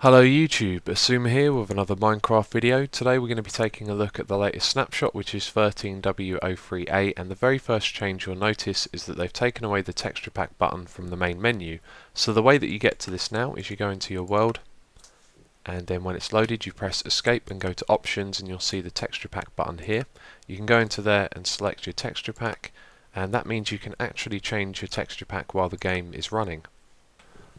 Hello YouTube, Asuma here with another Minecraft video. Today we're going to be taking a look at the latest snapshot, which is 13W03A, and the very first change you'll notice is that they've taken away the texture pack button from the main menu. So the way that you get to this now is you go into your world, and then when it's loaded you press escape and go to options, and you'll see the texture pack button here. You can go into there and select your texture pack, and that means you can actually change your texture pack while the game is running.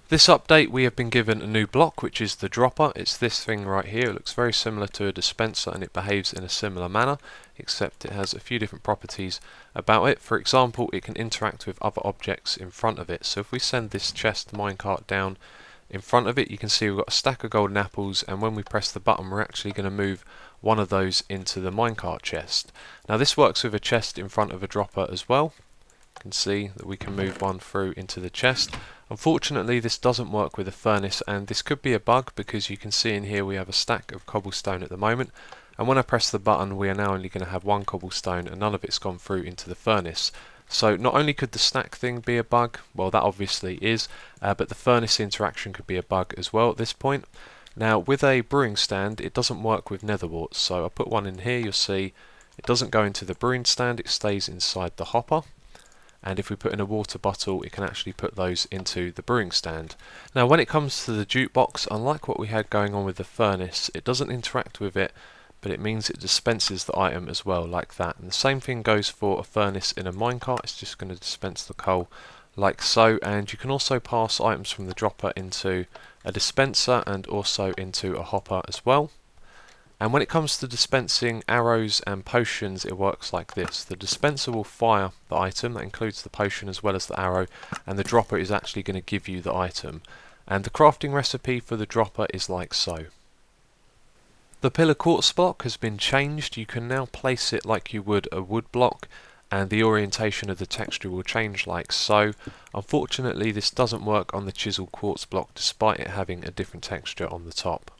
This update we have been given a new block, which is the dropper. It's this thing right here. It looks very similar to a dispenser and it behaves in a similar manner, except it has a few different properties about it. For example, it can interact with other objects in front of it. So if we send this chest minecart down in front of it, you can see we've got a stack of golden apples, and when we press the button we're actually going to move one of those into the minecart chest. Now this works with a chest in front of a dropper as well. You can see that we can move one through into the chest. Unfortunately this doesn't work with a furnace, and this could be a bug because you can see in here we have a stack of cobblestone at the moment, and when I press the button we are now only going to have one cobblestone and none of it's gone through into the furnace. So not only could the stack thing be a bug, well that obviously is, but the furnace interaction could be a bug as well at this point. Now with a brewing stand it doesn't work with nether warts, so I'll put one in here. You'll see it doesn't go into the brewing stand, it stays inside the hopper. And if we put in a water bottle it can actually put those into the brewing stand. Now when it comes to the jukebox, unlike what we had going on with the furnace, it doesn't interact with it, but it means it dispenses the item as well, like that. And the same thing goes for a furnace in a minecart. It's just going to dispense the coal like so, and you can also pass items from the dropper into a dispenser and also into a hopper as well. And when it comes to dispensing arrows and potions, it works like this. The dispenser will fire the item, that includes the potion as well as the arrow, and the dropper is actually going to give you the item. And the crafting recipe for the dropper is like so. The pillar quartz block has been changed. You can now place it like you would a wood block, and the orientation of the texture will change like so. Unfortunately this doesn't work on the chiseled quartz block despite it having a different texture on the top.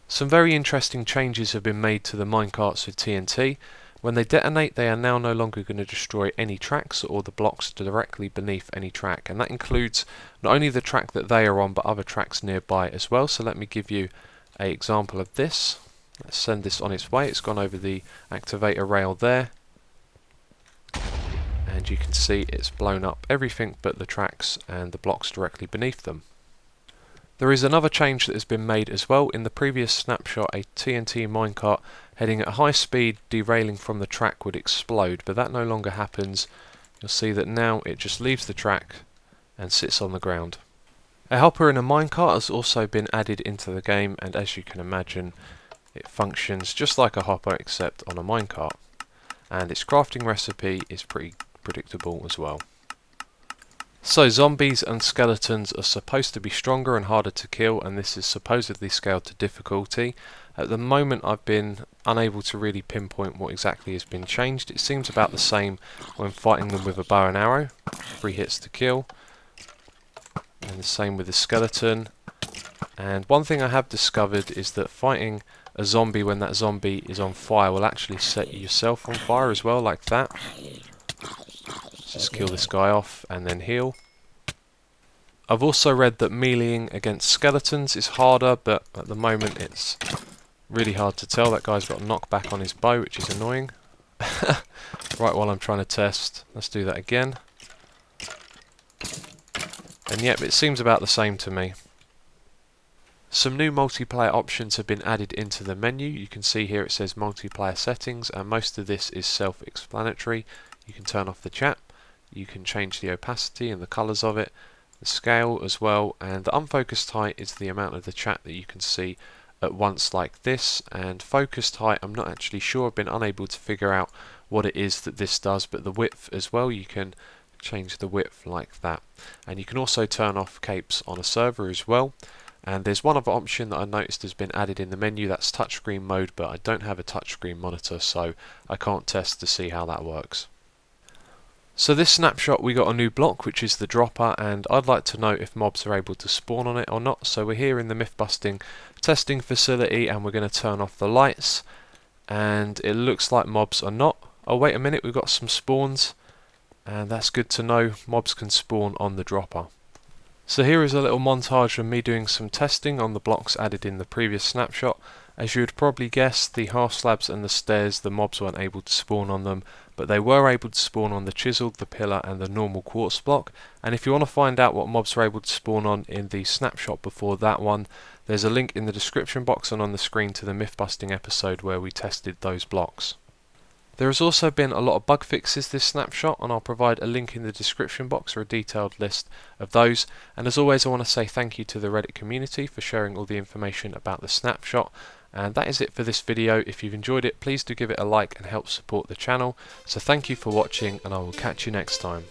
Some very interesting changes have been made to the minecarts with TNT. When they detonate they are now no longer going to destroy any tracks or the blocks directly beneath any track, and that includes not only the track that they are on but other tracks nearby as well. So let me give you an example of this. Let's send this on its way. It's gone over the activator rail there, and you can see it's blown up everything but the tracks and the blocks directly beneath them. There is another change that has been made as well. In the previous snapshot a TNT minecart heading at high speed derailing from the track would explode, but that no longer happens. You'll see that now it just leaves the track and sits on the ground. A hopper in a minecart has also been added into the game, and as you can imagine it functions just like a hopper except on a minecart, and its crafting recipe is pretty predictable as well. So zombies and skeletons are supposed to be stronger and harder to kill, and this is supposedly scaled to difficulty. At the moment I've been unable to really pinpoint what exactly has been changed. It seems about the same when fighting them with a bow and arrow, 3 hits to kill, and the same with the skeleton. And one thing I have discovered is that fighting a zombie when that zombie is on fire will actually set yourself on fire as well, like that. Just kill this guy off and then heal. I've also read that meleeing against skeletons is harder, but at the moment it's really hard to tell. That guy's got a knockback on his bow, which is annoying. Right while I'm trying to test, let's do that again. And yep, it seems about the same to me. Some new multiplayer options have been added into the menu. You can see here it says multiplayer settings, and most of this is self-explanatory. You can turn off the chat. You can change the opacity and the colours of it, the scale as well, and the unfocused height is the amount of the chat that you can see at once like this. And focused height, I'm not actually sure, I've been unable to figure out what it is that this does, but the width as well, you can change the width like that. And you can also turn off capes on a server as well. And there's one other option that I noticed has been added in the menu, that's touchscreen mode, but I don't have a touchscreen monitor so I can't test to see how that works. So this snapshot we got a new block, which is the dropper, and I'd like to know if mobs are able to spawn on it or not. So we're here in the Mythbusting testing facility and we're going to turn off the lights, and it looks like mobs are not. Oh wait a minute, we've got some spawns, and that's good to know. Mobs can spawn on the dropper. So here is a little montage of me doing some testing on the blocks added in the previous snapshot. As you would probably guess, the half slabs and the stairs, the mobs weren't able to spawn on them, but they were able to spawn on the chiseled, the pillar and the normal quartz block. And if you want to find out what mobs were able to spawn on in the snapshot before that one, there's a link in the description box and on the screen to the Mythbusting episode where we tested those blocks. There has also been a lot of bug fixes this snapshot, and I'll provide a link in the description box for a detailed list of those. And as always, I want to say thank you to the Reddit community for sharing all the information about the snapshot. And that is it for this video. If you've enjoyed it, please do give it a like and help support the channel. So thank you for watching, and I will catch you next time.